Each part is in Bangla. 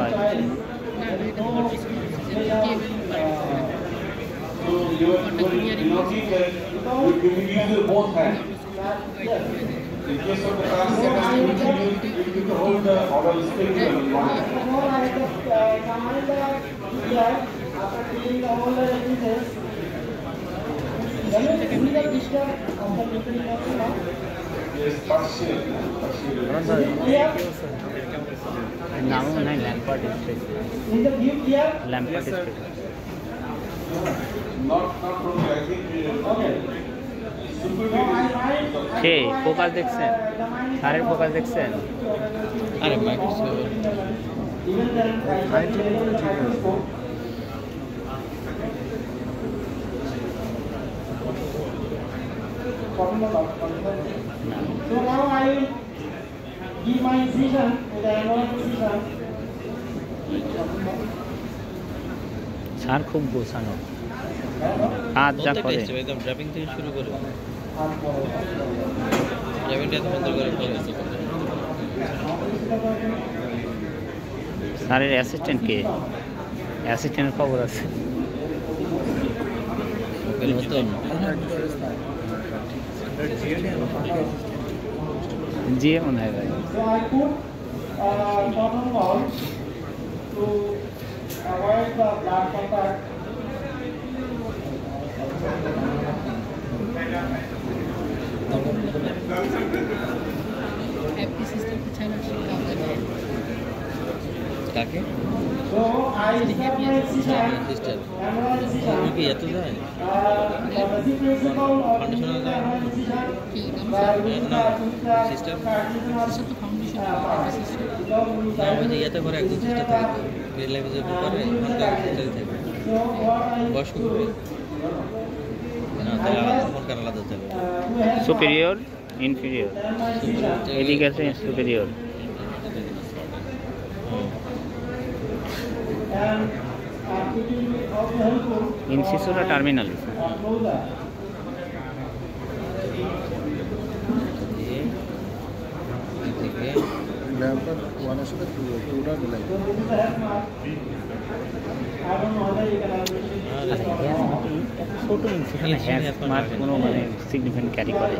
হয় In case of the transfer, you need to hold the order still. Yes, partially. নাম মনে হয় Lampard street Lampard street Not probably. I think. Okay. Say focus দেখছেন স্যারের ফোকাস দেখছেন আরে microscope So now I will give my incision with the annual incision. Sir খুব গোছানো কাজ যা করে একদম ড্রাপিং থেকে শুরু করে ড্রাপিংটা বন্ধ করে পরে স্যারের অ্যাসিস্ট্যান্ট কে অ্যাসিস্ট্যান্টের খবর আছে জি মনে হয় ভাই So I put cotton ball to avoid the blood contact. Happy sister China কাকে So I start my incision. Sister Annual incision. কি এত যায় The basic principle of Foundational the annual incision. Sister foundation আমাদের ইয়েতে করে একজন সিস্টার থাকে তো গ্রেড লাইফে যে করে ওখানকার সিস্টারই থাকে বয়স্ক করে না তাহলে আলাদা ওখানকার আলাদা থাকে সুপিরিয়র ইনফিরিয়র এদিকে আছে সুপিরিয়র ইনসিসুরা টার্মিনালিস ল্যাম্পার ওয়ানের সাথে টুটা মিলাই ছোট ইনসিশন স্মার্ট কোনো মানে সিগনিফিকেন্ট ক্যারি করে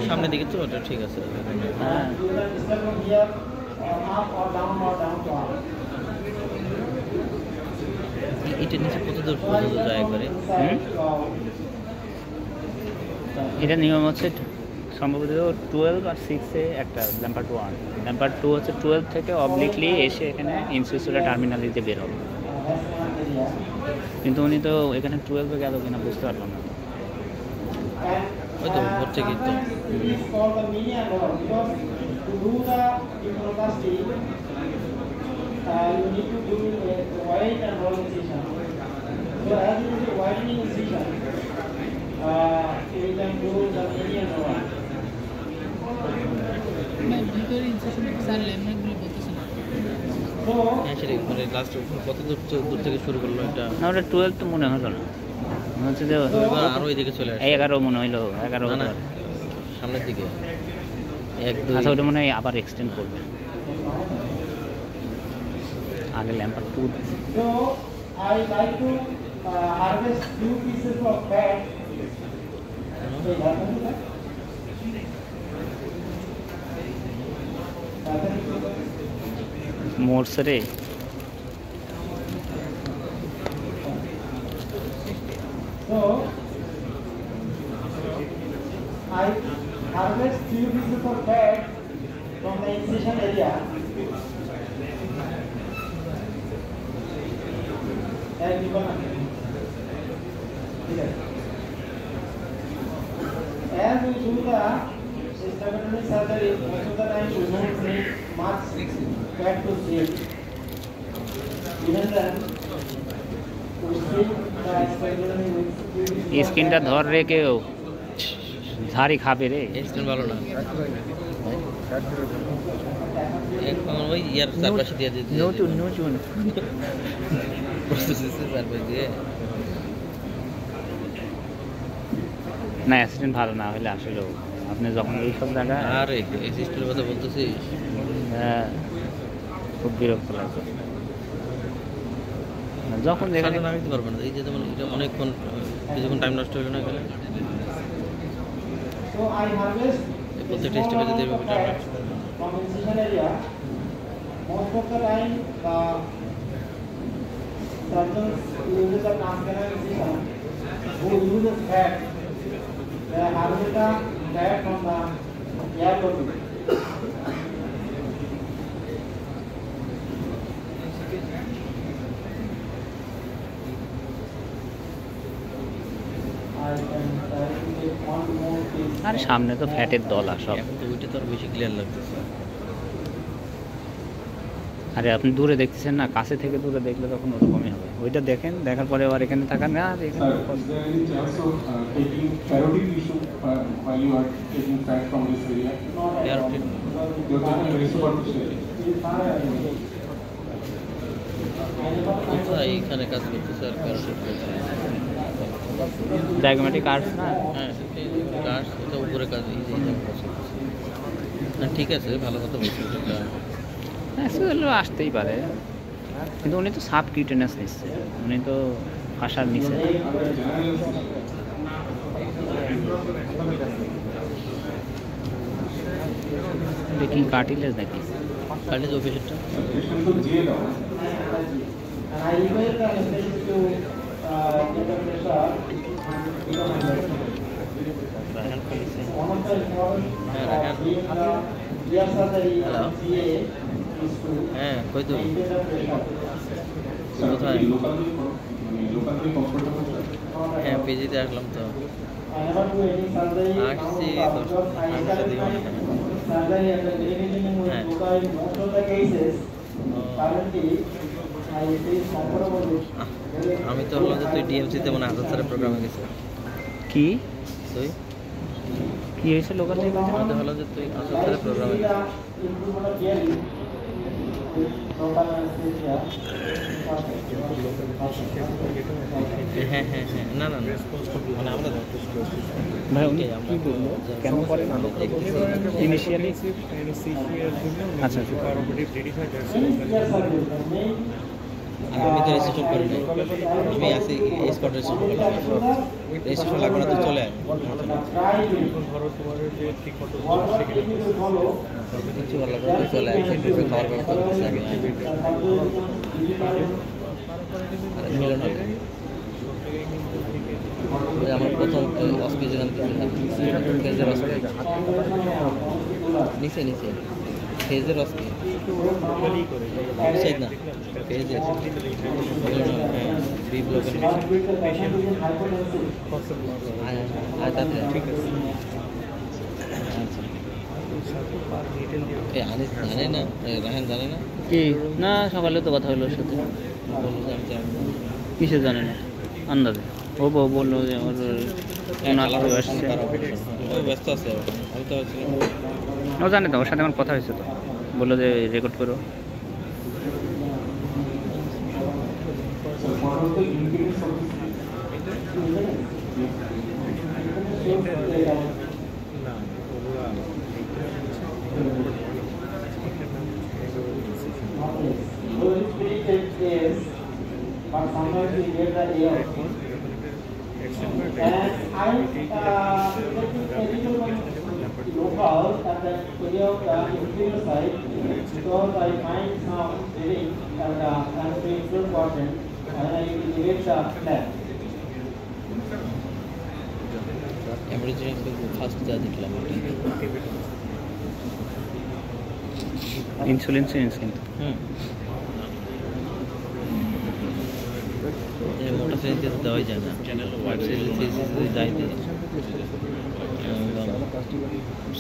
সামনের দিকে তো ওটা ঠিক আছে হ্যাঁ এটার নিচে কত দূর পর্যন্ত যায় একবারে এটা নিয়ম হচ্ছে সম্ভবত 12 আর 6-এ একটা ল্যাম্পার্ড 1 ল্যাম্পার্ড 2 হচ্ছে 12 থেকে অবলিকলি এসে এখানে ইনসিসুরা টার্মিনালিতে বের হবে কিন্তু উনি তো এখানে 12-এ গেল কিনা বুঝতে পারলাম না ওই তো হচ্ছে কিন্তু you need to do a wide and roll incision. So as it is a widening incision, you can do the median one. ভিতরে ইনসেশন স্যার ল্যামিনেটগুলো বলতেছেন So হ্যাঁ সেটাই মানে লাস্ট কত দূর থেকে শুরু করলো এটা না ওটা 12 তো মনে হলো না মনে হচ্ছে যে এবার আরো এদিকে চলে আসে 11 মনে হইলো 11 না সামনের দিকে এক দুই আচ্ছা ওটা মনে হয় আবার এক্সটেন্ড করবে আগে Lampard 2 So I like to harvest few pieces of fat. মোরসরে So I harvest few pieces of fat from the incision area. And you can as we do the hysterectomy surgery, most of the time we don't need much fat to see. Even then, we see the hysterectomy with স্কিনটা ধর রে কেউ ঝাড়ি খাবে রে এক্সটেন্ড ভালো না এখন ওই ইয়ার চারপাশে দিয়ে দিতে নতুন নতুন প্রসেসে চারপাশে দিয়ে না অ্যাসিস্ট্যান্ট ভালো না হলে আসলে আপনি যখন এইসব জায়গায় আর এই সিস্টেমের কথা বলতেছিস খুব বিরক্ত লাগে যখন যেখানে সাজা লাগাইতে পারবে না, এই যে যেমন এটা অনেকক্ষণ কিছুক্ষণ টাইম নষ্ট হলো না এখানে। So I harvest এই প্রত্যেকটা স্টেপে যদি এভাবে time from incision area. Most of the time, surgeons uses a transcanal incision who uses fat. They harvest the fat from the air bubble. I can try to take one more piece. আর সামনে তো ফ্যাটের দলা সব। এখন তো ওইটা তো আর বেশি ক্লিয়ার লাগতেছে। আরে আপনি দূরে দেখতেছেন না, কাছে থেকে দূরে দেখলে তখন ওরকমই হবে। ওইটা দেখেন, দেখার পরে আবার এখানে থাকার না, আর এখানে Sir, is there any chance of taking carotid tissue while you are taking fat from this area? Not at all. Carotid. You're taking very superficially. কোথায় এইখানে কাজ করতেছে আর কারোর ডায়াগমেটিক আর্টস না। হ্যাঁ কাজ এটা উপরে কাজ এই যে এইখানে কাজ করতেছে। না ঠিক আছে, ভালো কথা বলছি এটা। অ্যাকচুয়ালি আসতেই পারে, কিন্তু উনি তো সাব কিউটেনাস নিচ্ছে, উনি তো ফাঁসার নিচ্ছে। এটা কি কার্টিলেজ নাকি? কার্টিলেজ অফিসারটা Patient to jail out. And I require the anesthetic to get the pressure. Raihan করেছে। One of the important Rahan. doing the ear surgery Hello. and CA is to হ্যাঁ কই তো maintain the pressure. Sir, কোথায়? locally comfortable, sir. Not at হ্যাঁ all. পেজিতে আসলাম তো। I never do any surgery. আসছি now, তো, because I আমি encourage সাথে my surgery and the beginning with হ্যাঁ। yoga in most of the cases. Currently, I feel comfortable with আমি তো বললাম যে তুই ডিএমসিতে মানে আজাদ স্যারের প্রোগ্রামে গেছিস। কি তুই কি হয়েছে লোকাল থেকে? আমাদের হলো যে তুই আজাদ স্যারের প্রোগ্রামে গেছিস। improvement of hearing with local anesthesia. হ্যাঁ হ্যাঁ হ্যাঁ না না না মানে আমরা ভাই উনি ওকে, আমরা কি বললো, যা- কেন করেন ইনিশিয়ালি? আচ্ছা আমি তো রেজিস্ট্রেশন করি নাই, আমি আসি স্পট রেজিস্ট্রেশন করলাম। রেজিস্ট্রেশন লাগবে না, তুই চলে আয়। কিছু ভালো লাগবে না, তুই চলে আয়, সেটা খাওয়ার ব্যবস্থা করতেছি আগে। আরে মিলন হলে ওই আমার প্রথম অস্পি যেখানে গেছিলাম, ফেজের অস্পি নিচে নিচে ফেজের অস্পি সাইড না ফেজের হ্যাঁ বি ব্লকের তাতে ঠিক আছে। আচ্ছা আনিস জানে না, রাহান জানে না, কি না, সকালে তো কথা হলো ওর সাথে। বললো যে আমি জানি না। কিসে জানে না? আন্দাজে ও বললো যে ওর ওনার কেউ আসছে। ও ব্যস্ত আছে, আমি তো ছিলাম। ও জানে তো, ওর সাথে আমার কথা হয়েছে তো, বললো যে রেকর্ড করো। So what was the increase of this? But sometimes we get the air. And I local at the area of the inferior side because I find some bleeding at the inferior portion and I elevate the flap. Emergency first যা দেখলাম ইনসুলিন সিরিঞ্জ কিন্তু মোটা সিরিঞ্জ তো দেওয়াই যায় না, হোয়াইট সিরিঞ্জ যদি যাই দিই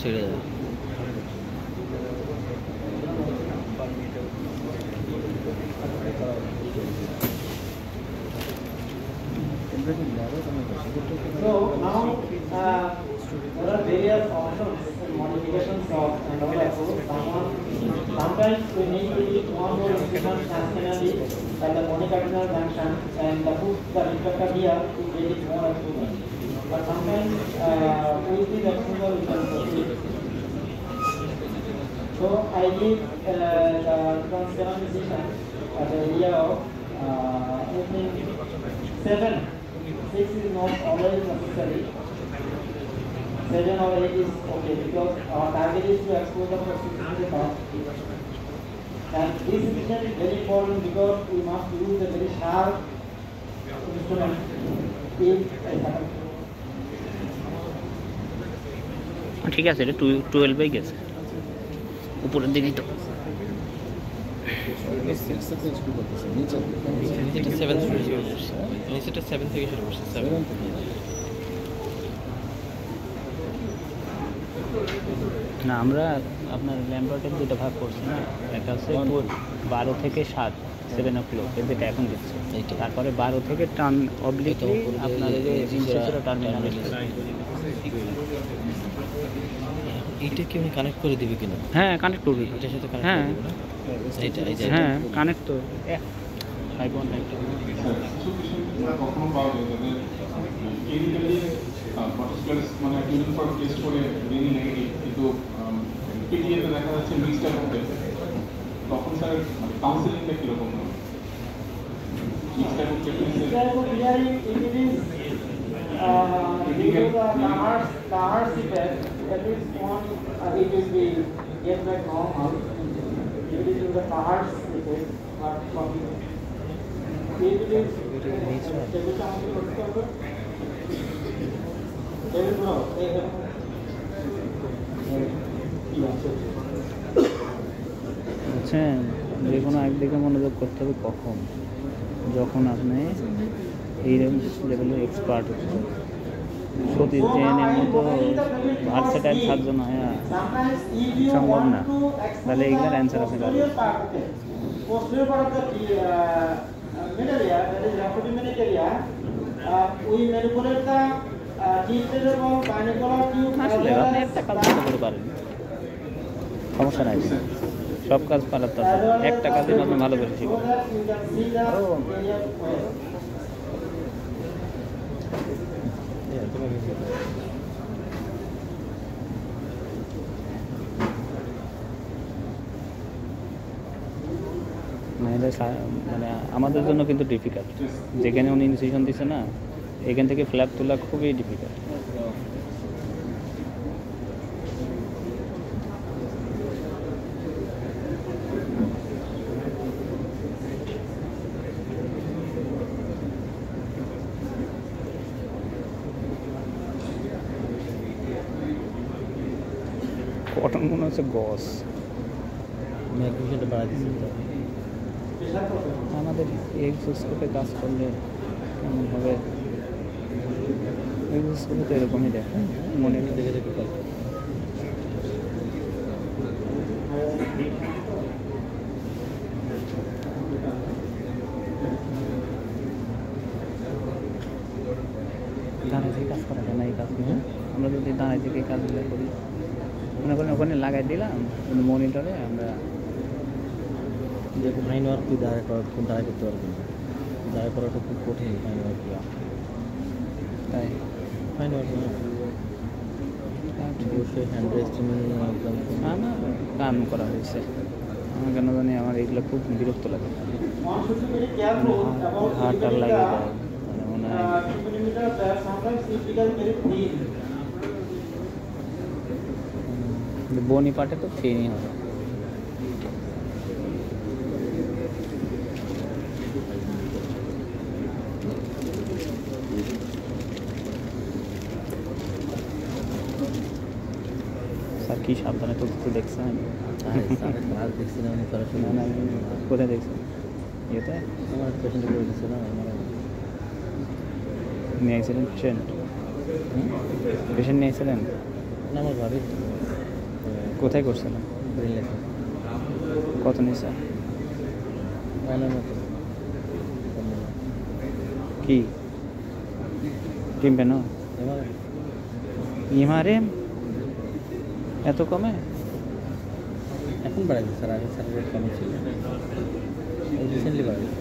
ছেড়ে যায়। So now there are various options and modifications of another approach. Sometimes we need to use one more instrument transcranially at the monicardinal junction and put the reflector here to get it more exposure. But sometimes with this exposure we can proceed. So I did the transcranial incision at the area of using 7. 6 is not always necessary. 7 or 8 is okay because our target is to expose the process to the top. And this instrument is very important because we must use a very sharp instrument if it happens. ঠিক আছে, এটা 12 গেছে উপরের দিকেই তো। নিচেটা 7 থেকে শুরু করছে, নিচেটা 7 থেকে শুরু করছে, 7 না আমরা আপনার ল্যাম্বার্টের দুটো ভাগ করছি না, একটা হচ্ছে 12 থেকে 7 7 o'clock এর যেটা এখন দিচ্ছে, তারপরে 12 থেকে টার্ন অবলিকলি আপনার এই যে ইনসেসরা টার্মিনাল। এইটা কি উনি কানেক্ট করে দিবে কিনা? হ্যাঁ কানেক্ট করবি, এটার সাথে কানেক্ট হ্যাঁ করে দিবে না? এইটা এই যে হ্যাঁ কানেক্ট তো 5.1 কিছু পেশেন্ট কখনো পাওয়া যায় যাদের ক্লিনিক্যালি পার্টিকুলার মানে ইউরিন ফর টেস্ট করে রিনি নেগেটিভ, কিন্তু পিডিএতে দেখা যাচ্ছে মিক্সড হবে, তখন স্যার কাউন্সিলিংটা কীরকম হবে? মিক্সড হবে Due to the Kahar's effect, at least one it will be get back normal. It is in the Kahar's effect, but it is বুঝছেন, যে কোনো একদিকে মনোযোগ করতে হবে কখন, যখন আপনি এই লেভেলের এক্সপার্ট হচ্ছে। সতীশ জেনের মতো ভার্সেটাইল সার্জন হয় সম্ভব না, তাহলে এগুলোর অ্যান্সার আপনি পাবেন। posterior part of the middle ear, that is rapidement area, we manipulate the tetrahedral binocular tube. আসলে আপনি একটা কাজ ভালো করে পারেন, সমস্যা নাই, সব কাজ পারার তো একটা কাজে আপনি ভালো করে শিখবেন। মানে আমাদের জন্য কিন্তু ডিফিকাল্ট, যেখানে উনি ইনসিশন দিচ্ছে না, এখান থেকে ফ্ল্যাপ তোলা খুবই ডিফিকাল্ট। কটন মনে হচ্ছে গস, ম্যাগনেশিয়ামটা বাড়াই দিচ্ছি তো। আমাদের এক্সোস্কোপে কাজ করলে কেমন হবে? এক্সোস্কোপে তো এরকমই দেখেন, মনে দেখে দেখে কল দাঁড়ায় থেকে কাজ করা যায় না এই কাজ নিয়ে। আমরা যদি দাঁড়ায় থেকে কাজগুলো করি, মনে করেন ওখানে লাগাই দিলাম মনিটরে, আমরা যে ফাইন ওয়ার্ক তুই দাঁড়ায় করতে পারবি না, দাঁড়ায় করাটা খুব কঠিন। ফাইন ওয়ার্ক তাই ফাইন ওয়ার্ক অবশ্যই হ্যান্ড রেস্টিং একদম না কাম করা হয়েছে। আমার কেন জানি আমার এইগুলো খুব বিরক্ত লাগে, One should be very careful about হাতটা লাগে যায়, মানে মনে হয় millimeter that sometimes it becomes very thin. বনি পাটে তো ট্রেনই হবে। স্যার কি সাবধানে তুলতে দেখছেন? আর দেখছি না, আমি সরাসরি না, আমি কোথায় দেখছেন? ইয়েতে আমার পেশেন্ট করে দিচ্ছে না, আমার নিয়ে আসছিলেন পেশেন্ট নিয়ে আসছিলেন? না আমার ভাবি কোথায় করছিলেন? ব্রেন লেখা কত নিয়েছে? অনেক মতো কি টিম পেন এবার ইমারেম এত কমে? এখন বাড়াই দিচ্ছে স্যার, আগে স্যার রেট কম ছিল, রিসেন্টলি বাড়াই দিচ্ছে।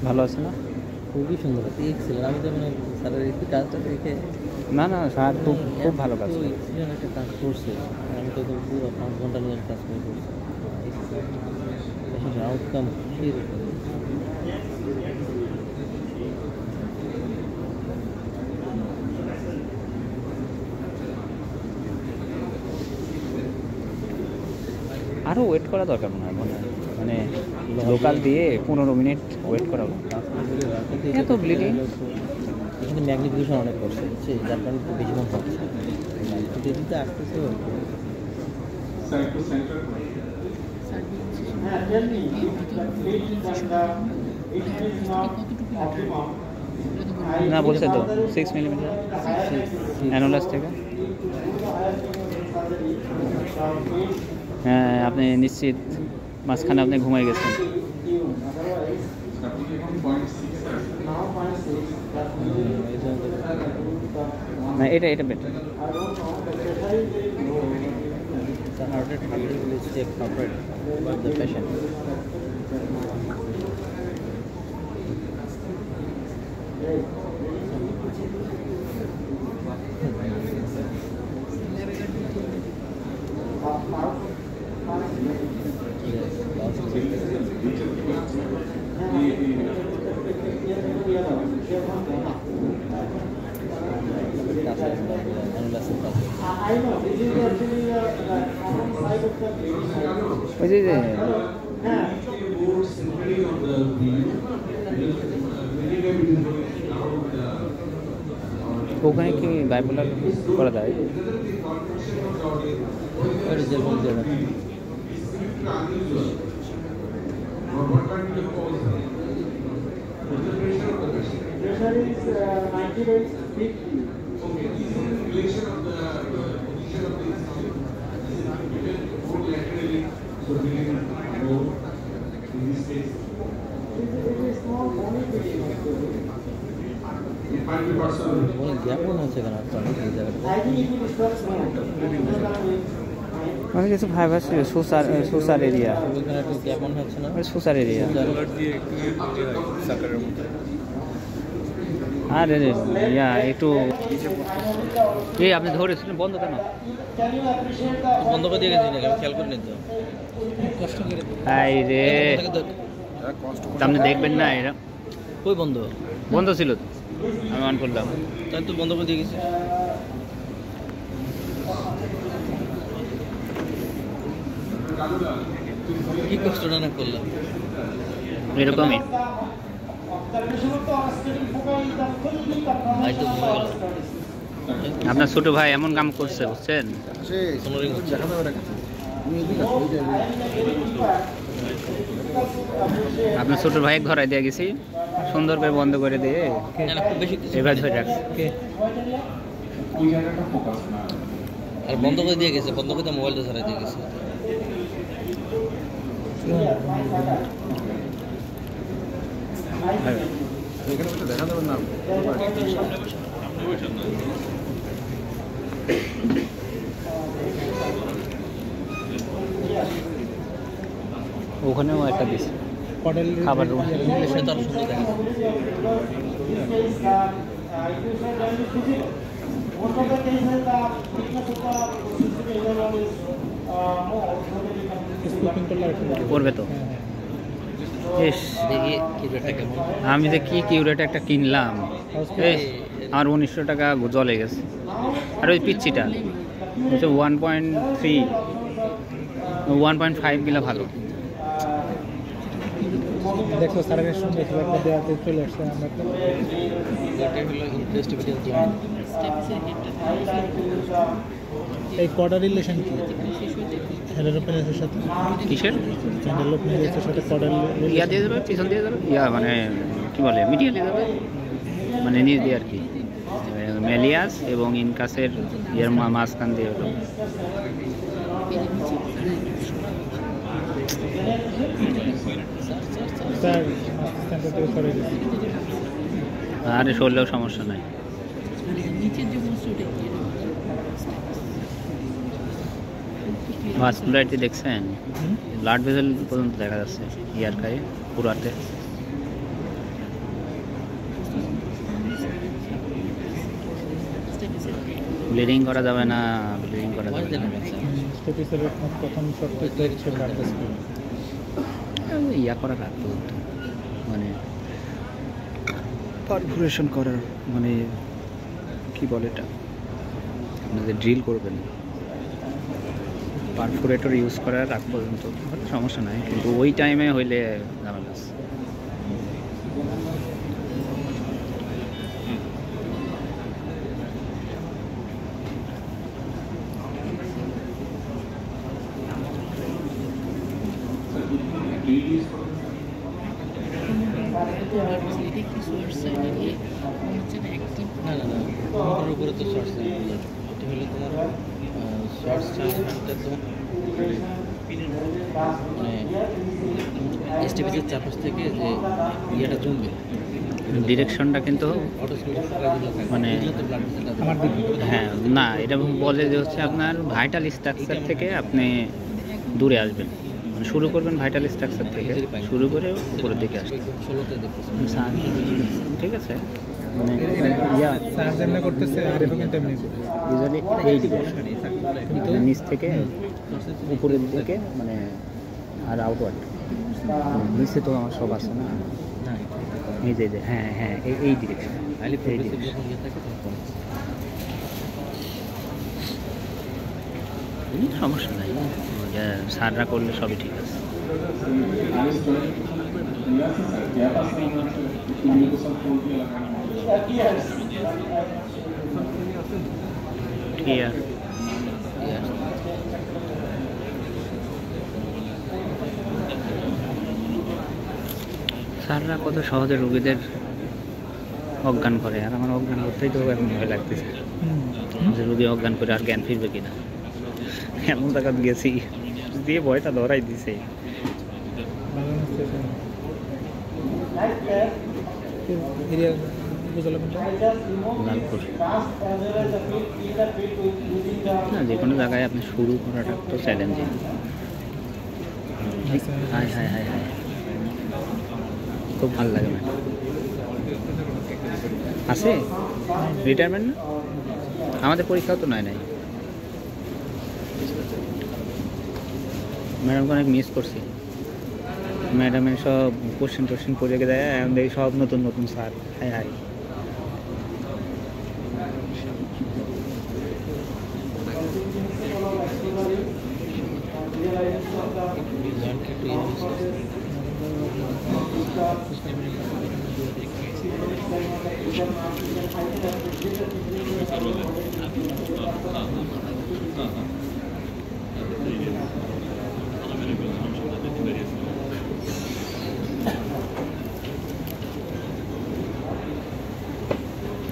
ভালো আছে না? খুবই সুন্দর আছে এক্সেলেন্ট। আমি তো মানে স্যারের এই কাজটা দেখে না না স্যার খুব খুব ভালো কাজ করে। এক্সিলেন্ট একটা কাজ করছে। আমি তো পুরো 5 ঘন্টা নিয়ে কাজ করে করছি। এক্সিলেন্ট আউটকাম খুশি। আরও ওয়েট করা দরকার মনে হয় মানে লোকাল দিয়ে 15 মিনিট ওয়েট করা এত ব্লিডিং। এখানে ম্যাগনিফিকেশন অনেক করছে বুঝছি, যার কারণে একটু বেশিক্ষণ হচ্ছে দেরিতে আসতেছে। স্যার একটু সেন্টার হ্যাঁ really it is not optimum. না বলছে তো 6 মিলিমিটার অ্যানুলাস থেকে। হ্যাঁ আপনি নিশ্চিত মাঝখানে আপনি ঘুমাই গেছেন। আপনি এখন 0.6 না এটা better. The heart rate will check heart rate by the patient. I know this is actually the common side of the bleeding. ওই যে ওখানে কি বাইপোলার করা যায়? Pressure is 90/50. জ্ঞাপন হচ্ছে কেন আপনার এই জায়গাটা? I think it will start small. মানে কিছু ফাইবার সুসার এরিয়া, ওইখানে একটু জ্ঞাপন হচ্ছে না? সুসার এরিয়া। আর ইয়া একটু এই আপনি ধরেছিলেন বন্ধ কেন? Can you appreciate the বন্ধ করে দিয়ে গেছি নাকি? আমি খেয়াল করিনি তো। কষ্ট করে হাই রে আপনি দেখবেন না এরা কই বন্ধ বন্ধ ছিল তো, আমি অন করলাম। তাই তো বন্ধ করে দিয়ে গেছি। কি কষ্টটা না করলাম এরকমই observation of the hospital foci is the fully ভাই তো conformation ঘুরে of গেল। studies. আপনার ছোট ভাই এমন কাম করছে বুঝছেন। সে সোনারিং হচ্ছে। দেখাতে পারে কাছে তুমি এদিকে আসো, ওই যে আপনার ছোট ভাই ঘরে দিয়ে গেছি সুন্দর করে বন্ধ করে দিয়ে না না খুব বেশি কিছু এবার ধরে রাখছে। ওই জায়গাটা ফোকাস না। আর বন্ধ করে দিয়ে গেছে, বন্ধ করে মোবাইলটা ধরে দিয়ে গেছে। এখানে বসে দেখাতে পারেন না। ওখানেও একটা দিছে খাবার রুম। সেটা তো আরো সুন্দর দেখা যায়। Most of the cases, the thickness of the specific level is more. করবে তো ইস, দেখি কি রেটটা কেমন। আমি যে কি কিউরেট একটা কিনলাম, ইস, আমার 1900 টাকা জলে গেছে। আর ওই পিচ্ছিটা হচ্ছে 1.3 1.5 গিলা ভালো। দেখো স্যারের সঙ্গে খুব একটা দেওয়াতে চলে আসছে আমরা তো এটা হলো ইনভেস্টিগেটিভ জয়েন্ট। এই কর্ডার রিলেশন কি হ্যালোপেনিসের সাথে কিসের হ্যালোপেনিসের সাথে কর্ডার ইয়া দিয়ে যাবে, পিছন দিয়ে যাবে, ইয়া মানে কি বলে মিডিয়া দিয়ে যাবে, মানে নিচ দিয়ে আর কি, মেলিয়াস এবং ইনকাসের ইয়ের মাঝখান দিয়ে হলো। স্যার সেন্টার থেকে সরে গেছে আরে সরলেও সমস্যা নাই। নিচের যে বস্তুটা ভাস্কুলারিটি দেখছেন, ব্লাড ভেসেল পর্যন্ত দেখা যাচ্ছে ইয়ার গায়ে পুরাতে। ব্লিডিং করা যাবে না, ব্লিডিং করা যাবে না। স্টেপিসের প্রথম শর্ত হচ্ছে ব্লাড টেস্ট করা। ইয়া করা লাগতো, মানে পারফোরেশন করার, মানে কি বলে এটা, আপনাদের ড্রিল করবেন, পারফোরেটর ইউজ করার আগ পর্যন্ত সমস্যা নাই, কিন্তু ওই টাইমে হইলে ঝামেলা আছে। এটা কি সোর্স সাইড এ হচ্ছে না অ্যাক্টিভ না না না, মোটরের উপরে তো শর্ট সার্কিট, এটা হলো তোমার শর্ট সার্কিটটা তো মানে স্টেপিসের চারপাশ থেকে যে ইয়েটা জমবে, ডিরেকশনটা কিন্তু মানে আমার দিকে হ্যাঁ না, এটা বলে যে হচ্ছে আপনার ভাইটাল স্ট্রাকচার থেকে আপনি দূরে আসবেন, মানে শুরু করবেন ভাইটাল স্ট্রাকচার থেকে, শুরু করে উপরের দিকে আসবেন। 16তে দেখতেছি ঠিক আছে, মানে ইয়া চার্জ এমনি করতেছে আর এরকম কিন্তু এমনি ইউজুয়ালি এই দিকে নিচ থেকে উপরের দিকে, মানে আর আউটওয়ার্ড নিচে তো আমার সব আছে না, এই যে হ্যাঁ হ্যাঁ এই ডিরেকশন, আইলে এই ডিরেকশন। যখন ইয়ে থাকে তখন সমস্যা নাই, সাররা করলে সবই ঠিক আছে। ক্লিয়ার। স্যাররা কত সহজে রোগীদের অজ্ঞান করে, আর আমার অজ্ঞান করতেই তো এখন ভয় লাগতেছে যে রোগী অজ্ঞান করে আর জ্ঞান ফিরবে কিনা। এমন জায়গা গেছি দিয়ে ভয়টা ধরাই দিছে। এরিয়া বুঝলাম লালপুর না, যে কোনো জায়গায় আপনি শুরু করাটা তো challenging. High high high high, খুব ভালো লাগে ম্যাডাম। আছে রিটায়ারমেন্ট না, আমাদের পরীক্ষাও তো নাই ম্যাডামকে অনেক মিস করছি। ম্যাডামের সব কোশ্চেন টোশ্চেন পড়ে দেয়, এখন দেখি সব নতুন নতুন স্যার। হাই হাই,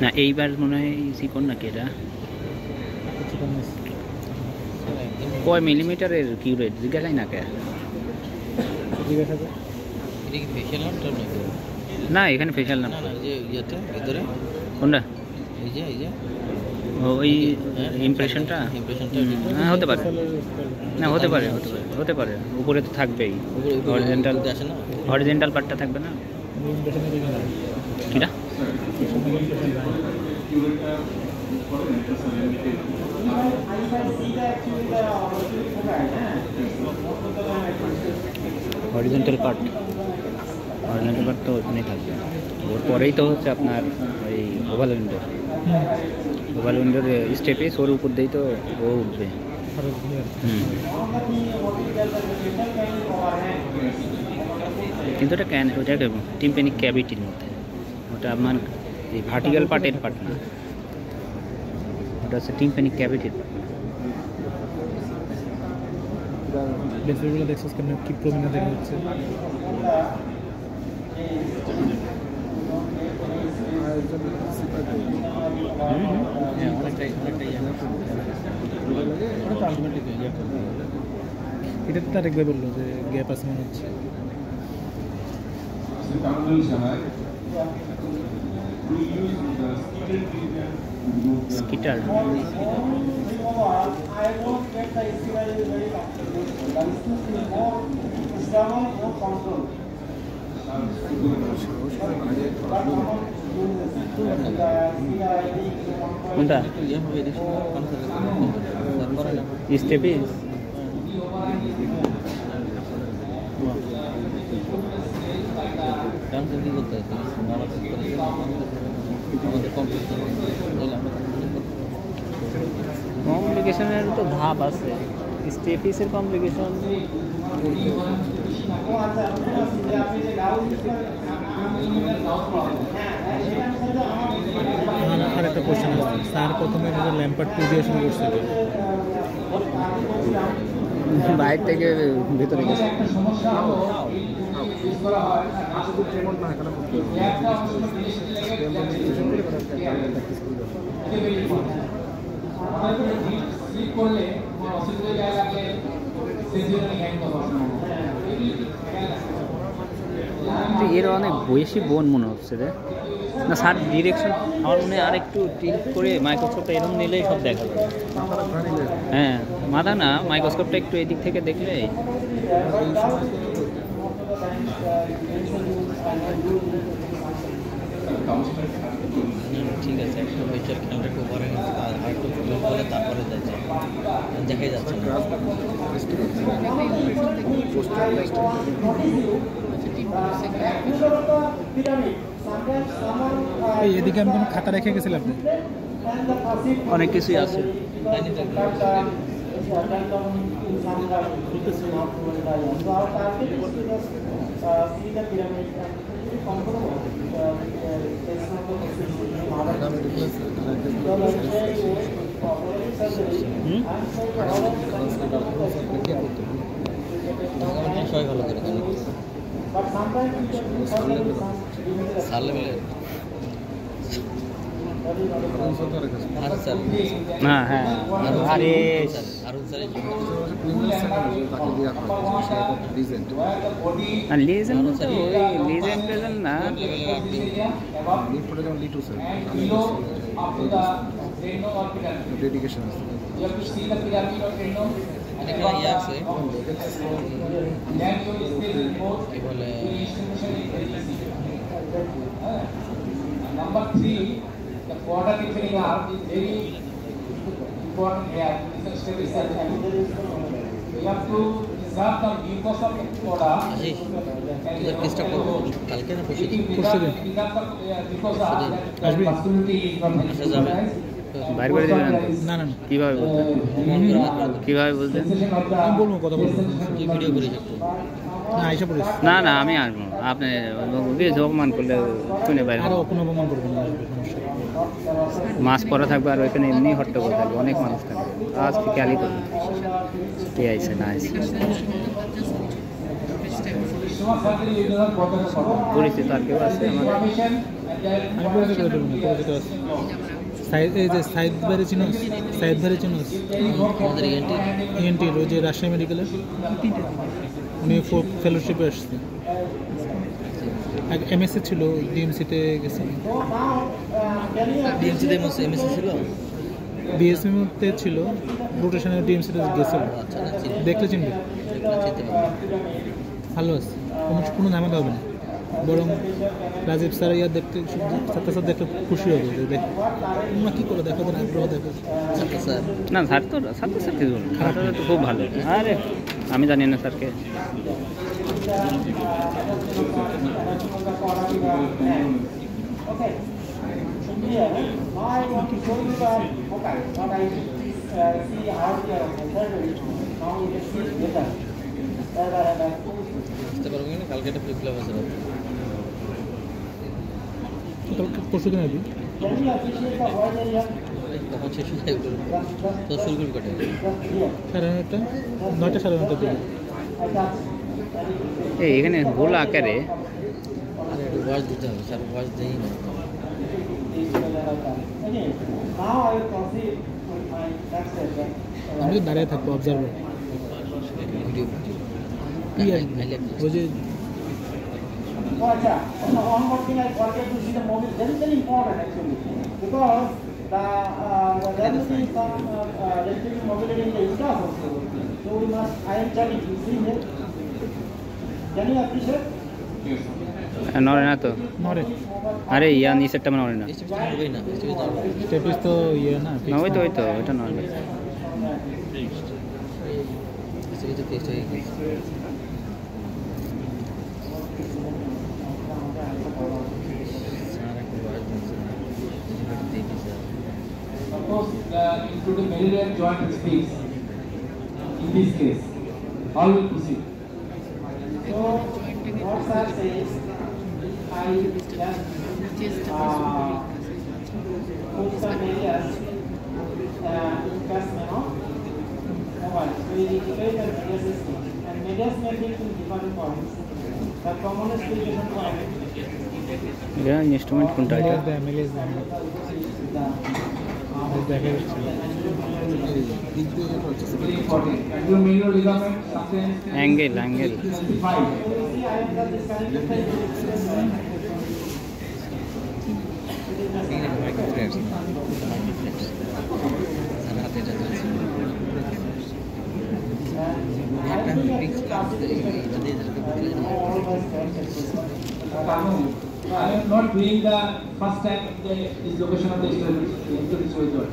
না এইবার মনে হয় চিকন নাকি এটা, কয় মিলিমিটারের কিউরেট জিজ্ঞাসাই না কে? জিজ্ঞাসা এটা কি ফেশিয়াল নামটা নাকি? না এখানে ফেশিয়াল না। না না, এই যে ইয়েতে ভিতরে কোনটা? এই যে ওই ইমপ্রেশনটা? হ্যাঁ হতে পারে, না হতে পারে হতে পারে, উপরে তো থাকবেই, হরিজেন্টাল আসে না, হরিজেন্টাল পার্টটা থাকবে না কিটা? হরিজেন্টাল পার্ট তো ওখানেই থাকবে। ওর পরেই তো হচ্ছে আপনার ওই ওভাল উইন্ডোর স্টেপেস, ওর উপর দিয়েই তো ও উঠবে। কিন্তু ওটা টিম্প্যানিক ক্যাভিটির মধ্যে, ওটা আপনার এই ভার্টিক্যাল পার্টের পার্ট না, ওটা হচ্ছে টিম্প্যানিক ক্যাভিটির পার্ট। বেসগুলো দেখছিস কেন কি প্রমিনা দেখা যাচ্ছে? হ্যাঁ অনেকটাই এটা তো আরেকবার বললো যে গ্যাপ আছে মনে হচ্ছে। স্কিটার I কোনটা ইয়ে হবে এডিশন তারপরে স্টেপিস ট্রান্সফার কি করতে হবে আমাদের কমপ্লিট কমপ্লিকেশনের তো ধাপ আছে স্টেপিসের কমপ্লিকেশন আমার আর একটা কোশ্চেন আছে স্যার প্রথমে ল্যাম্পার্ড 2 দিয়ে শুরু করছিল বাইরে থেকে ভিতরে গেছে যেমন না এখানে করতে হবে এর অনেক বেশি বোন মনে হচ্ছে রে না স্যার ডিরেকশন আমার মনে হয় আর একটু টিল্ট করে মাইক্রোস্কোপটা এরকম নিলেই সব দেখা যাবে হ্যাঁ মাথা না মাইক্রোস্কোপটা একটু এদিক থেকে দেখলেই ঠিক আছে একটা হয়েছে ক্যামেরা কভার হয়ে গেছে আর একটু ফটো করে তারপরে যাচ্ছে দেখাই যাচ্ছে না এই এদিকে আমি কোনো খাতা রেখে গেছিলাম আপনি অনেক কিছুই আছে জানি তো সবাই ভালো করে জানি সার লেভেলের আর স্যার না হ্যাঁ আরে আরুন স্যারের তাকে দেওয়া হয় ডিজাইন লিজেন্ড তো ওই লিজেন্ড প্রেজেন্ট না লেভেলের আপনি লিফটে যেমন লিটু স্যার ডেডিকেশন আছে এখানে ইয়ে আছে কি বলে Number 3, the quarter deepening arm is very important here. This is we have to reserve the mucus of the quarter. আসিস তোদের কেসটা করবো কালকে না পরশু দিন আসবি আসা যাবে বাইরে করে দেবেন না না না কীভাবে বলতেন কীভাবে বলতেন আমি বলবো কথা বলবো তুই ভিডিও করিস একটু না আইসা পড়িস না না আমি আসবো আপনি অপমান করলে শুনে বাইরে আরও কোনো অপমান করবো না আসবে সমস্যা নেই। মাছ পরা থাকবে আর ওইখানে এমনি হট্টগোল থাকবে অনেক মানুষ থাকবে আজকে খেয়ালই করবে কে আইসে না আইসে পরিচিত আর কেউ আছে আমাদের আমি পরিচিত করে দেবো না পরিচিত আছে সাইদ এই যে সাইদ ভাইরে চিনোস সাইদ ভাইরে চিনোস আমাদের ইএনটি রোজ রাজশাহী মেডিকেলের উনি ফেলোশিপে আসছে এমএসসি ছিল ডিএমসিতে গেছে ডিএমসিতে এমএসসি ছিল বিএসএমতে ছিল রোটেশনের ডিএমসিতে গেছিল আচ্ছা না চিনি দেখলে চিনবে চিনতে পারবো ভালো আছে কোনো ঝামেলা হবে না বরং রাজীব স্যার ইয়া দেখতে ছাত্র স্যার দেখলে খুশি হবে যে দেখ তোমরা কী করো দেখো না আগ্রহ দেখো আচ্ছা স্যার না স্যার তো স্যার কি বলুন খারাপ তো খুব ভালো আরে আমি জানি না স্যারকে Okay. Here, now I want to show you the foci. What I see how they are observed. Now you can see better. বুঝতে পারবো না কালকে একটা ফ্লিপ ফ্লপ আছে পরশু দিন আসবি Can you appreciate the word area? তখন শেষ হয়ে যাবে তো শুরু করবি কটা সাড়ে 9টা 9:30 দিকে এই এখানে গোল আকারে আর একটু ভয়েস দিতে হবে স্যার ভয়েস দেই না Okay. Now I will proceed with my next session. আমি তো দাঁড়িয়ে থাকবো অবজারভার ভিডিও কি ওই যে Oh, acha. One more thing I forget to see the movie. Very, very important actually, because there will be some relative mobility in the indoors also. So we must. I am telling you. See here. Can you appreciate? Yes. নড়ে না তো? নরে আরে ইয়া নিচেরটা নড়ে না। স্টেপিস তো নড়বেই না, স্টেপিস নড়বে। স্টেপিস তো ইয়ে না না ওই তো ওইটা নড়বে। স্টেপিস তো ফিক্সড হয়ে গেছে। স্যার একটু ওয়াজ দিচ্ছে না, দেখি sir. Suppose into the medullary joint is fixed. In this case, how will proceed? So what sir says, I just put some areas in cast memo. Mobile. So we indicate the medius system, and medius may be in different points. The commonest application point এটা ইনস্ট্রুমেন্ট কোনটা এটা? মেলেজ দেখা যাচ্ছে very important. Anteromedial ligament sometimes angle specified. মাইক্রোফ্রেন্ডস স্যার হাতে এটা চলছে। একটা ফিক্স ক্লাস এটা দিয়ে যেটা বলে I am not doing the first time the dislocation of the external joint.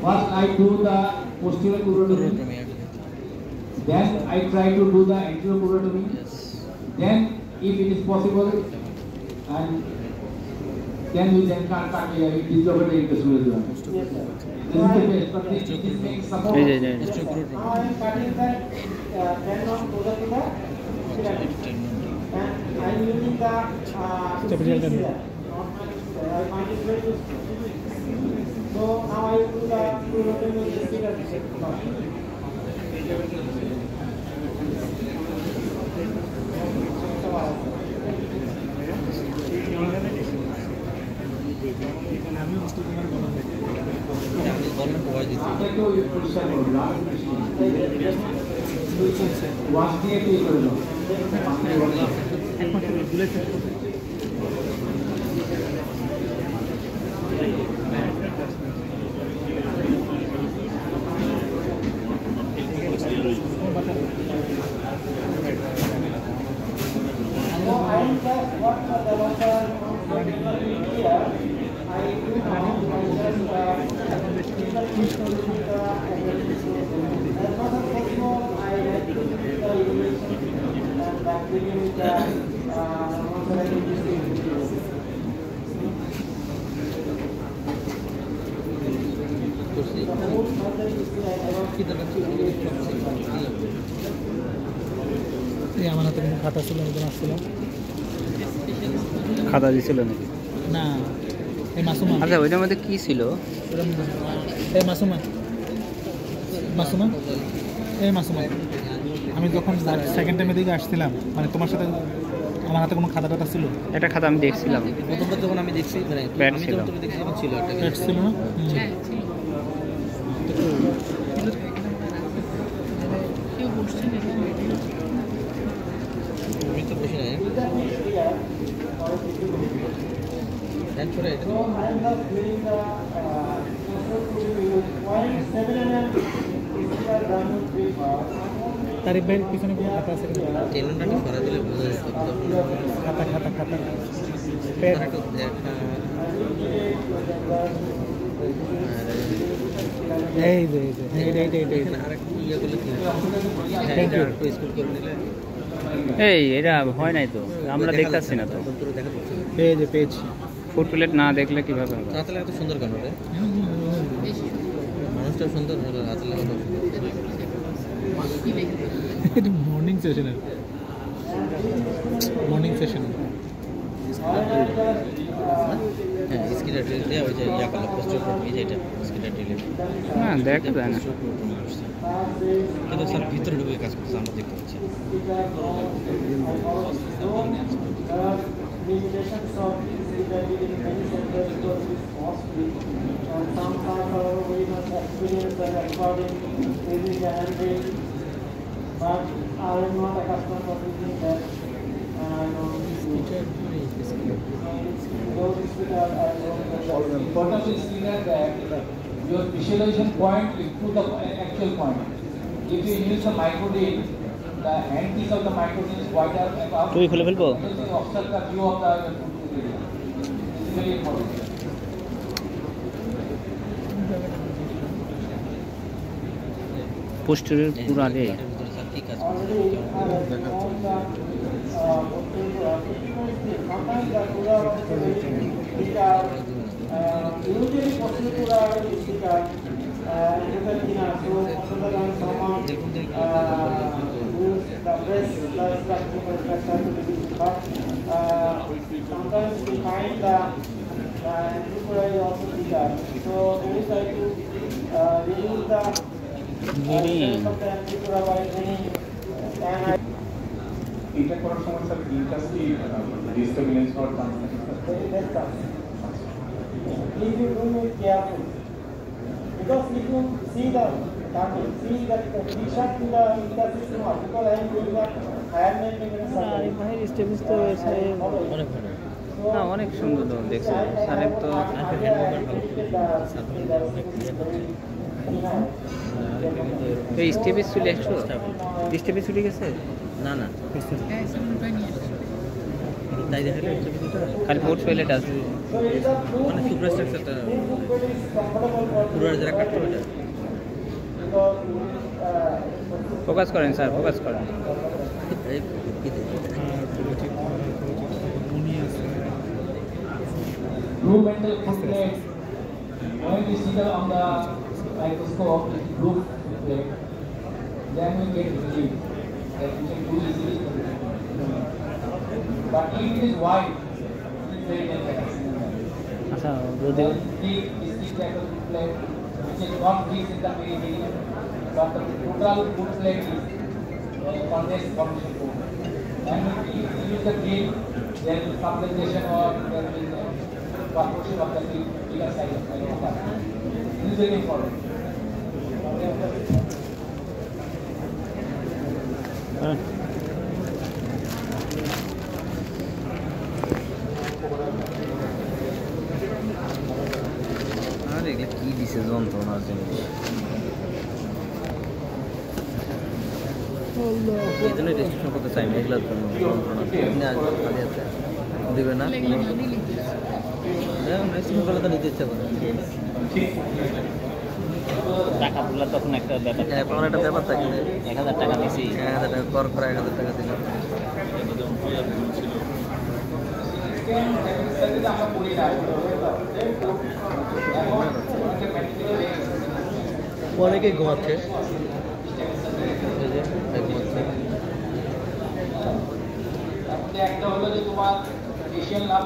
First I do the posterior urotomy, then I try to do the anterior urotomy. Then if it is possible, and then we can dislocate the interstitial joint. This is the best, but this makes support. এই যে Now I am cutting the tendon closer to the pyramid. And I am using the Capital tendon. I find it very useful. So now I do the urotomy with the pyramid. আমি বললাম ওয়াজ দিচ্ছি। এটাকেও পরিষ্কার করো, লাস্ট ওয়াশ দিয়ে কি করে দাও। এই আমার হাতে কোনো খাতা ছিল, একদম আসছিলাম খাতা দিছিল নাকি? না এই মাসুমা, আচ্ছা ওইটার মধ্যে কি ছিল? এই মাসুমা এই মাসুমা আমি যখন সেকেন্ড টাইমের দিকে আসছিলাম, মানে তোমার সাথে আমার হাতে কোনো খাতা টাতা ছিল? একটা খাতা আমি দেখছিলাম। প্রথমবার যখন আমি দেখছি, মানে প্যাড আমি ছিল। যখন তোকে দেখছি তখন ছিল একটা পেট ছিল না? হ্যাঁ ছিল। কেউ বসছে না। আমি তো বসি নাই। তারপরে এটা So I am not doing the point 7 mm তারিফ ভাইয়ের পিছনে কোনো খাতা আছে কিনা? টেন্ডনটা একটু সরা দিলে বোঝা যেত। খাতা আর পেট একটু এই যে এইটা এখানে আরেকটু ইয়ে করলে কি হয়? হ্যাঁ, Thank এটা you. একটু স্কুল করে নিলে এটা হয় নাই তো, আমরা দেখতেছি না তো। তোর দেখা যাচ্ছে না। এই যে পেজ ফুড প্লেট না দেখলে কিভাবে হবে? রাতের এত সুন্দর কেন রে? মানুষটা সুন্দর হলো, রাতের লাগা এটা মর্নিং সেশনের হ্যাঁ, স্কিলার ট্রেল দিয়ে ওই যে ইয়া করলো, পোস্টার এই যে এটা স্কিলার ট্রেলে না দেখা যায় না। কিন্তু স্যার ভিতরে ঢুকে কাজ করছে, আমরা দেখতে পাচ্ছি। limitations of disability in many centers because it is costly and some are very much experienced and according using the handrail, but I am not accustomed of using that and I don't use it. Those speakers are important is clear that your visualization point is to the actual point. If you use the microdate, the hand piece of the microphone is wider above. তুই খুলে ফেলবো? This is the obstruct the view of the area. This is very important. পোস্টারের পুরো আগে কি কাজ sometimes we find the temporary also bigger. So we try to reduce the এটা করার সময় স্যার ইন্ডাস্ট্রি ডিস্টারবেন্স হওয়ার চান্স থাকে Please you do it careful. Because if you see the see that the t-shirt to the industry small, because I am doing a higher maintenance. ভাই স্টেপস তো অনেক ভালো না অনেক সুন্দর তো দেখছি স্যারের তো এই স্টেপে চলে আসছো স্টেপে চলে গেছে না না হ্যাঁ সামনে নিয়ে তাই দেখালে খালি পোর্ট টয়লেট আছে মানে সুপারস্ট্রাকচারটা পুরো যারা কাটতে ওটা ফোকাস করেন স্যার ফোকাস করেন এই Blue metal plate. When we see them on the microscope, blue plate, then we get relief that we can do easily. But if it is white, it is very dangerous. আচ্ছা রোদে Big is this type of plate, which is not big in the very beginning, but the total wood plate is condensed formation board. And if we use the green, there is condensation or there is proportion of the bigger size of the water. This is very important. আর এগুলো কি দিছে যন্ত্রণার জিনিস এই জন্য রেজিস্ট্রেশন করতে চাই না এগুলোর জন্য যন্ত্রণা খালি আছে দেবে না এগুলো আমি লিখতেছি রেজিস্ট্রেশন করলে তো নিতে ইচ্ছা করে টাকা তুলা তখন একটা ব্যাপার এখন একটা ব্যাপার থাকে 1000 টাকা দিছি 1000 টাকা কর করে 1000 টাকা দিলাম অনেকে ঘুমাচ্ছে একটা হলো যে তোমার ফেশিয়াল নাম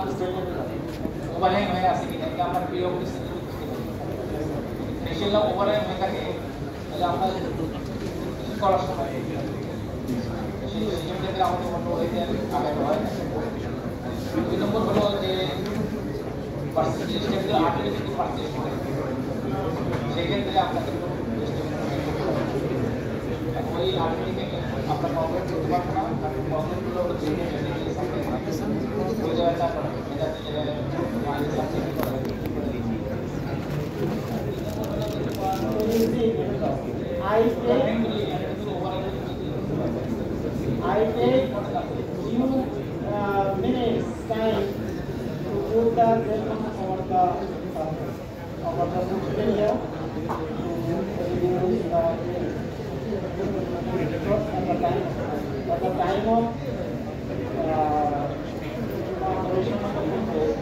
ওভারহ্যাং হয়ে আছে কিনা এটা আমরা প্রি অপারেশন ফেশিয়াল নাম ওভারহ্যাং হয়ে থাকে তাহলে আমরা করার সময় সেই ক্ষেত্রে আমাদের মতো হইতে আগে হয় 2 নম্বর হলো যে পার্সেন্টেজ ক্ষেত্রে 8% সেই ক্ষেত্রে আপনাকে ওই 8 থেকে আপনার প্রবলেম করতে পারবো না কারণ প্রবলেমগুলো হলো যে হয়ে যাওয়াটা এটা মাইনাস আছে I take few minutes time to put the gel over the food area to reduce at the time of operation of the food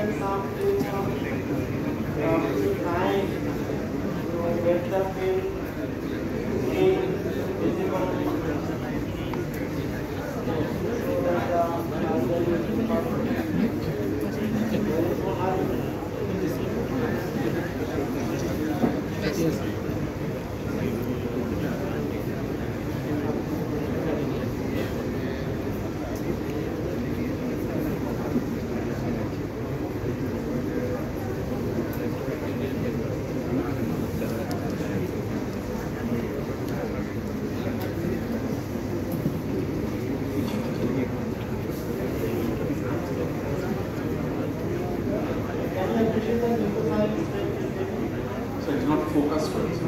then some to try to get the film in visible so that Yes. So it's not focused for it.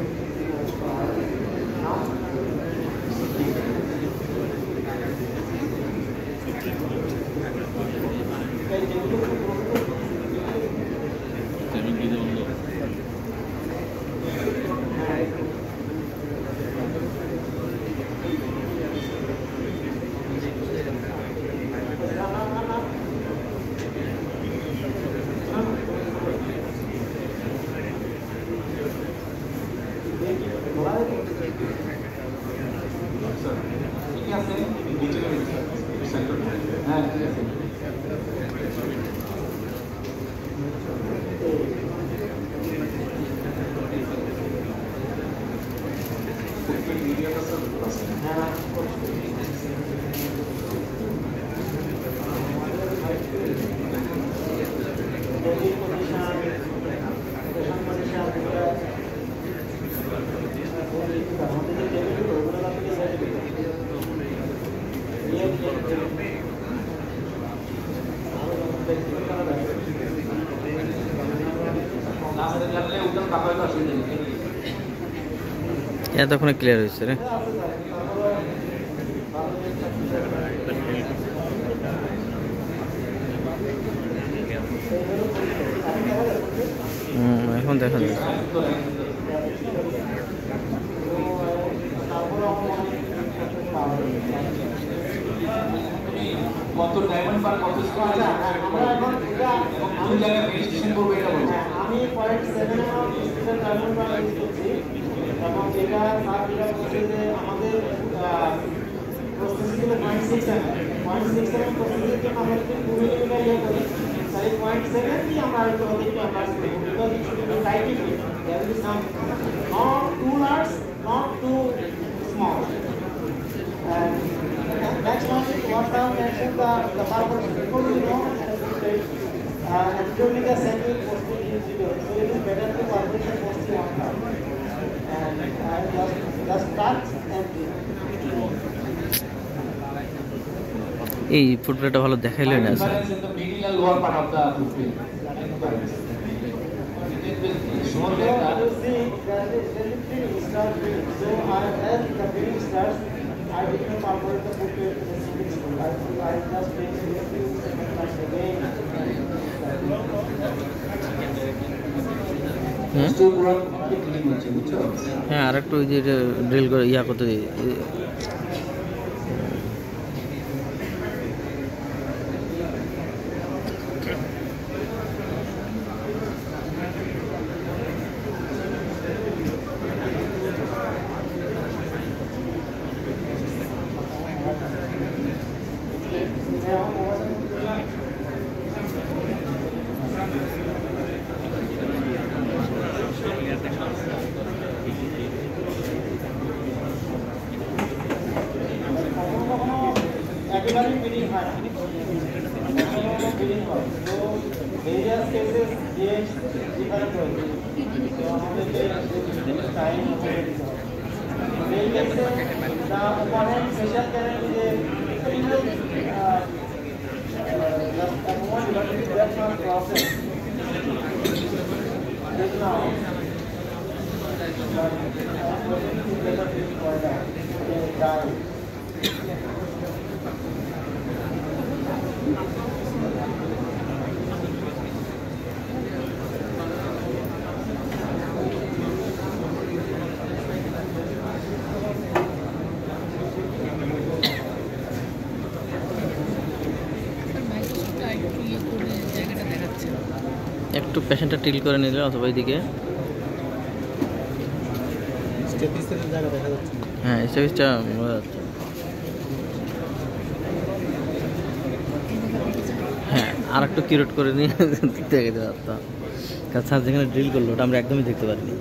এতক্ষণে ক্লিয়ার হয়েছে রে। এখন দেখা যাচ্ছে কত ডায়মন্ড পার কত স্কোয়ার আমরা এখন কোন জায়গায় রেজিস্ট্রেশন করব এটা বলুন। আমি 0.7 এর ডিজিটাল ডায়মন্ড বার ইউজ করছি এবং এটা স্যার যেটা বলছে যে আমাদের প্রসেসিং হলো 0.6 এম 0.6 এম প্রসেসিং জন্য আমরা যদি 2 মিলিমিটার ইয়ে করি তাহলে 0.7 কি আমরা একটু অধিক কাজ করব because it should be tightly fit there will be some not too large not too small and next one is what I mentioned the purpose before you know actually the sending posting is zero so it is better to publish a posting on time and I just start and এই ফুটপ্রিন্টটা ভালো দেখাইলো না sir. in the medial lower part of the footprint. Shown so that you see that is very thin start filling so as the filling starts I did not perforate the footprint to the single school I just make a few seconds again store পুরো ক্লিন হচ্ছে বুঝছো। হ্যাঁ আর একটু ওই যে ড্রিল করে ইয়া করতে দিই। everybody feeling high. Feeling high. So various cases age different way. So আমাদেরকে time available. Main case the important special care is the one that process. Right now. Microsoft একটু ইয়ে করে জায়গাটা দেখাচ্ছে একটু পেশেন্টটা টিল করে নিলে অথবা এইদিকে স্টেপিসের জায়গা দেখা যাচ্ছে। হ্যাঁ স্টেপিসটা বোঝা যাচ্ছে। হ্যাঁ আর একটু কিউরেট করে নিয়ে দেখে দেওয়া পারতাম, কারণ স্যার যেখানে ড্রিল করলো ওটা আমরা একদমই দেখতে পারিনি।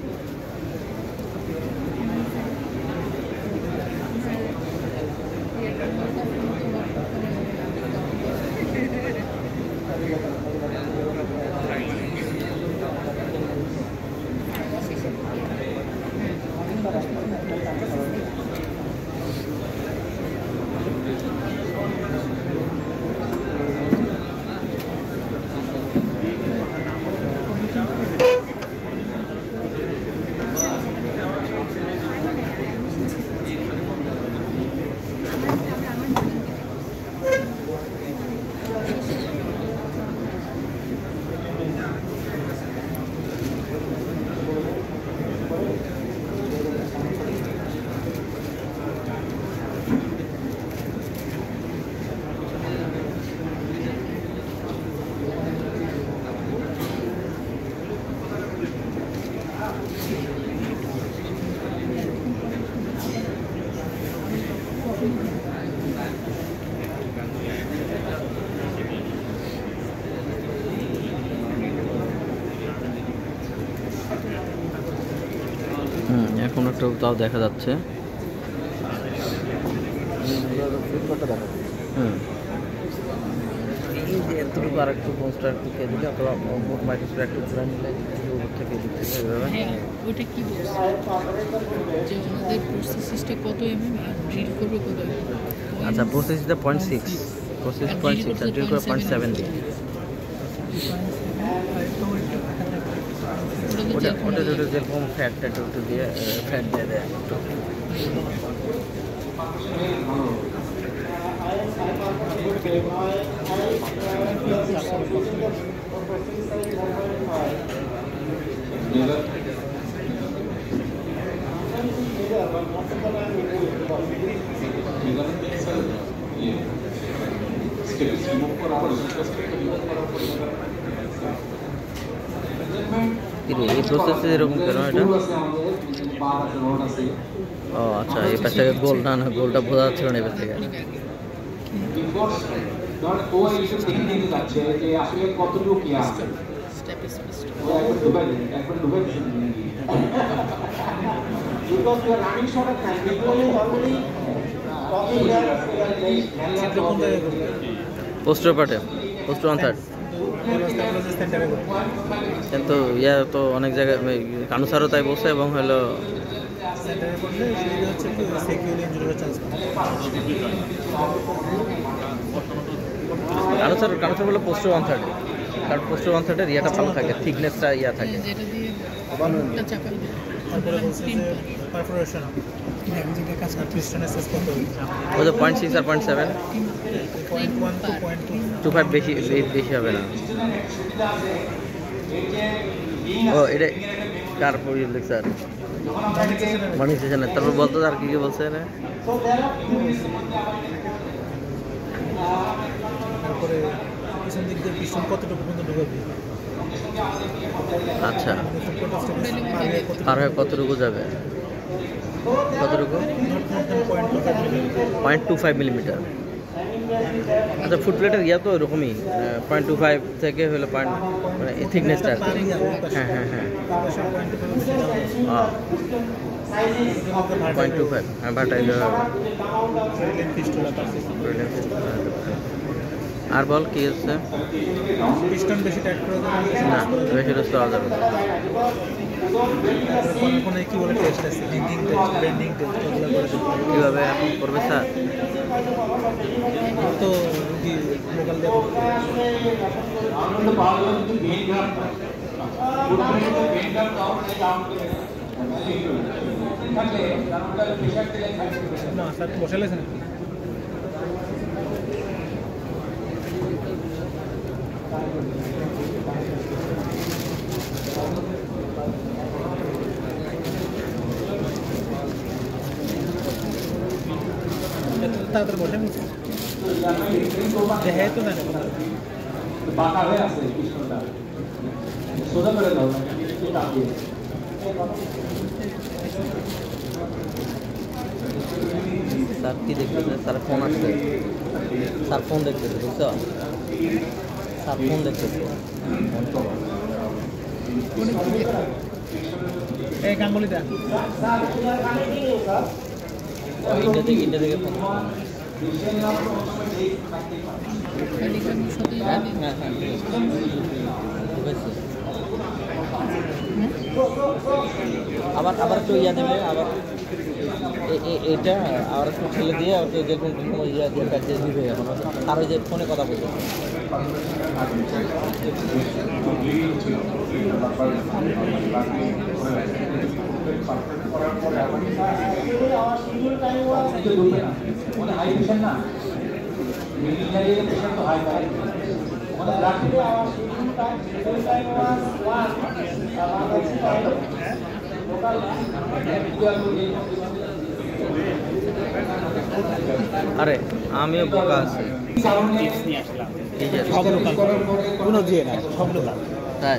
এখন একটু তাও দেখা যাচ্ছে। এতটুকু আর একটু পোস্টার একটু খেয়ে দিলে অথবা মাইক্রোস্কোপ একটু ঘুরে নিলে উপর থেকে দিক থেকে এভাবে। হ্যাঁ ওইটা কি বলছে যে ওনাদের প্রসেসিসটা কত আর ড্রিল করবে কত আচ্ছা প্রসেসিসটা 0.6, প্রসেস 0.6 আর ড্রিল করে 0.7 দিয়ে। ওটা যেরকম ফ্যাট একটু দিয়ে ফ্যাট দিয়ে দেয় একটু। এই প্রসেসে এরকম কেন এটা? ও আচ্ছা এই পাশ থেকে গোল, না না গোলটা বোঝা যাচ্ছিল না এই পাশ থেকে। পোস্টার পার্টে পোস্টার 1/3 কিন্তু ইয়া তো অনেক জায়গায় কানুসারও তাই বসে এবং হলো কানুসার বলে পোস্টার 1/3, কারণ পোস্টার 1/3 ইয়াটা ভালো থাকে, থিকনেসটা ইয়া থাকে। ওই যে 0.6 আর 0.7 2.5 বেশি হবে না। ও এটা কার পরিলেখ স্যার মানিক সেশনের, তারপর বলতো আর কি কি বলছে না। তারপরে পিছন দিক দিয়ে পিছন কতটুকু পর্যন্ত ঢুকাবে? আচ্ছা আর হয় কতটুকু যাবে? কতটুকু? 0.25 মিলিমিটার। আচ্ছা ফুটপ্লেটের ইয়া তো ওরকমই 0.25 থেকে হলো মানে থিকনেসটা। হ্যাঁ হ্যাঁ হ্যাঁ 0.25 হ্যাঁ ভাটাই আর বল কি হচ্ছে? পিস্টন বেশি টাইট করে না বেশি রোজ তো আলাদা কোন কি বলে টেস্ট আছে, লিঙ্কিং টেস্ট, বেন্ডিং টেস্ট, এগুলো করে কিভাবে এখন করবে স্যার? তো রুগী লোকাল দিয়ে না স্যার বসে লেছেন তাড়াতাড়ি বসেন দেখে তো না বাঁকা হয়ে আছে পিছনটা। স্যার কি দেখতেছে? স্যার ফোন আসছে, স্যার ফোন দেখতেছে, বুঝছো? স্যার ফোন দেখতেছে। এই গাঙ্গুলিটা ইন্ডিয়া থেকে ফোন। টেলিগ্রামের সাথে হ্যাঁ হ্যাঁ হ্যাঁ, ঠিক আছে। আবার একটু ইয়া দেবে, আবার এটা আবার একটু ঠেলে দিয়ে আর যে কোনো ইয়া দিয়ে ব্যাগ দিয়ে দিবে। এখন আর ওই যে ফোনে কথা বলতে আরে আমিও বোকা আছি। টিপস নিয়ে আসলাম। এই যে সব লোকাল, কোনো দিয়ে না, সব লোকাল। তাই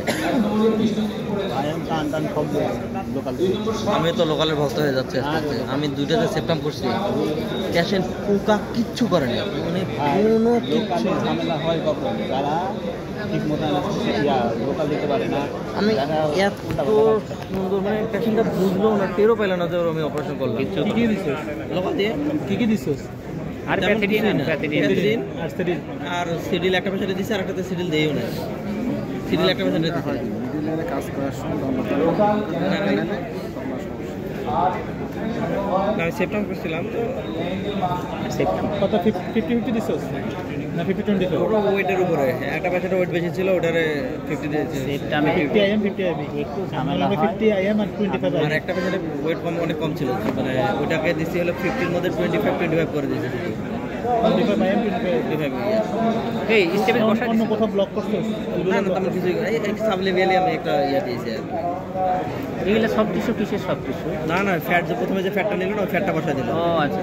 আয়াম টান টান সব লোকাল। আমি তো লোকালের ভক্ত হয়ে যাচ্ছে আস্তে আস্তে। আমি 2টাতে সেপ্টেম্বর করছি, ক্যাশের পোকা কিচ্ছু করে না, মানে কোনো কিচ্ছু। ঝামেলা হয় কখন? যারা ঠিক মতো লোকাল দিতে পারে না। আমি যারা এত সুন্দর মানে পেশেন্টটা বুঝলো না, টেরও পেল না যে ওর আমি অপারেশন করলাম। কি কি দিছিস? লোকাল দিয়ে কি দিছিস? আর তেমন প্যাথেডিন কিছুই না। প্যাথেডিন প্যাথেডিন আর সেদিন আর সিডিল একটা পেশেন্টে দিচ্ছে, আর একটাতে সিডিল দিয়েও না। সিডিল একটা পেশেন্টে দিচ্ছে। মিডিলের কাজ করার সময় আমি সেপ্টেম্বর করছিলাম তো কত 50-50 দিছিস না 50-20? ওটা ওয়েটের উপরে, একটা পেশেন্টের ওয়েট বেশি ছিল, ওটারে 50 দিয়েছে। সেটটা আমি 50 IM 50 IB একটু ঝামেলা হয়। 50 IM আর 25 আর IB। একটা পেশেন্টের ওয়েট অনেক কম ছিল, মানে ওটাকে দিচ্ছি হলো 50-র মধ্যে 25 করে দিয়েছে। 25 IM 25 এই স্টেপে বসা অন্য কোথাও ব্লক করছিস? না না, তেমন কিছু সাব লেভেলে আমি একটা ইয়ে দিয়েছি আর কি। এগুলো সব টিস্যু কিসের সব টিস্যু? না না, ফ্যাট যে প্রথমে যে ফ্যাটটা নিল না, ওই ফ্যাটটা বসাই দিল। ও আচ্ছা,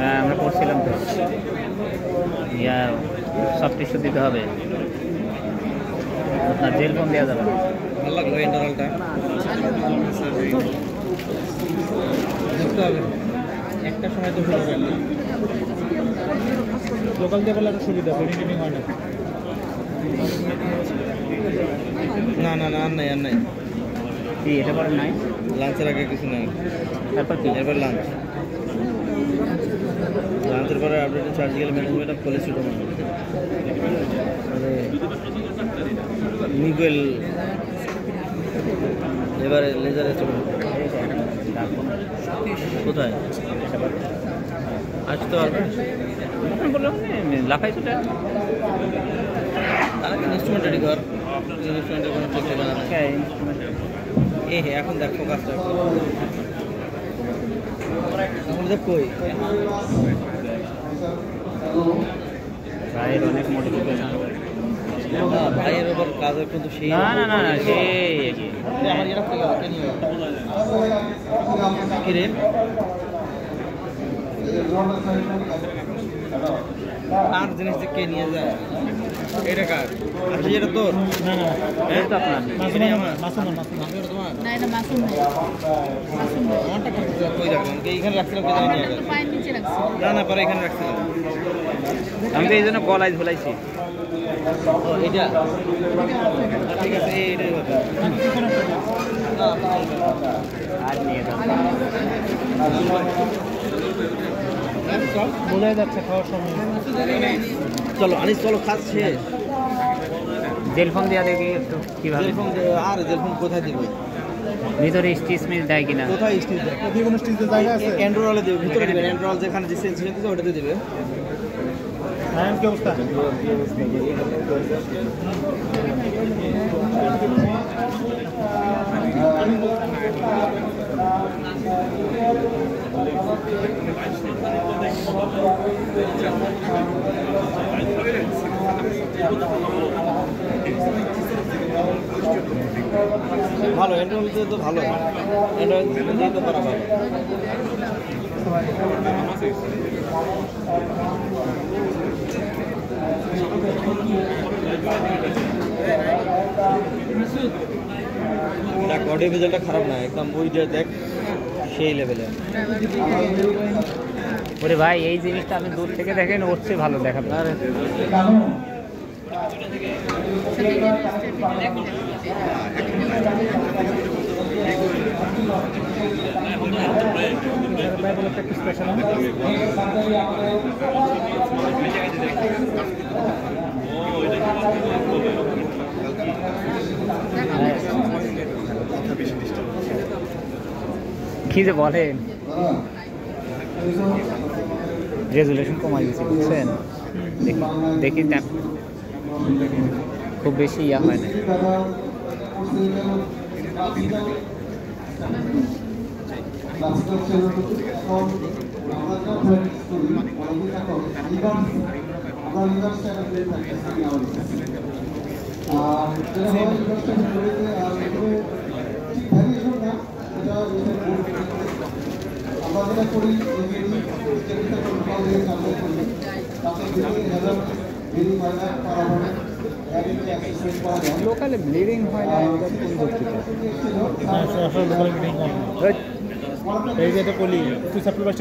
হ্যাঁ আমরা করছিলাম তো। ইয়া সব টিস্যু দিতে হবে, আপনার জেল ফোন দেওয়া যাবে না। ভালো লাগলো ইন্টারনালটা, দেখতে হবে একটা সময় তো হলো লোকাল দিয়ে বলে একটা সুবিধা, পেরিনিটিং হয় না। না না না, আর নাই আর নাই। কি এটা করেন নাই? লাঞ্চের আগে কিছু নাই, তারপর কি? এরপর লাঞ্চের পরে updated surgical management of cholesterol Miguel এবারে লেজারে চলে। কোথায় আসতে পারবে? বললাম লাফাই চলে তারা কি ইনস্ট্রুমেন্ট রেডি কর, ইনস্ট্রুমেন্টের কোনো ঠিক ঠিকানা নাই। এ হে, এখন দেখ ফোকাসটা এখন দেখ কই ভাইয়ের অনেক মডিফিকেশন। ভাইয়ের ওপর কাজের কিন্তু সেই না না না না, সেই আমার এটা থেকে কে নিয়ে কি রে আর জিনিস যে কে নিয়ে যায় এটা কার? আচ্ছা এটা তোর? না না এই তো আপনার এটা আমার। মাসুম এটা তোমার? না এটা মাসুম নাই, মাসুম নাই। আমারটা কই রাখলাম? এইখানে রাখছিলাম, কে জানি নিয়ে আমারটা গেল। তো পায়ের নিচে রাখছি। না না, পরে এখানে রাখছিলাম। আমি তো এই জন্য গলায় ঝুলাইছি। ও এটা ঠিক আছে, এইটাই কথা। আর নিয়ে যাবো। বলে যাচ্ছে খাওয়ার সময়। চলো আনিস, চলো কাজ শেষ। জেল ফোন দেওয়া দেখি একটু কিভাবে জেলফোন আর জেলফোন কোথায় দিবে? ভিতরে স্টিচ মিচ দেয় কিনা। কোথায় স্টিচ দেয়? ওদিকে কোনো স্টিচের জায়গা আছে? অ্যান্ড্রয়েলে দিবে, ভিতরে দিবে। অ্যান্ড্রয়েল যেখানে যে সেন্স দিতে ওটাতে দিবে। হ্যাঁ, কি অবস্থা? ভালো অ্যান্ড্রয়েল দিয়ে তো ভালো, অ্যান্ড্রয়েল দিয়ে তো করা ভালো। দেখ অডিও ভিজুয়ালটা খারাপ না একদম ওই যে দেখ সেই লেভেলের। ওরে ভাই এই জিনিসটা আপনি দূর থেকে দেখেন ওর চেয়ে ভালো দেখাবে। একটু স্পেশাল কি যে বলেন, রেজুলেশন কমাই দিয়েছে বুঝছেন। দেখি খুব বেশি ইয়া হয় না। লোকালে ব্লিডিং হয় না এটা কোন যুক্তিতে? এই যে এটা বলি তুই সাপ্লিমেন্ট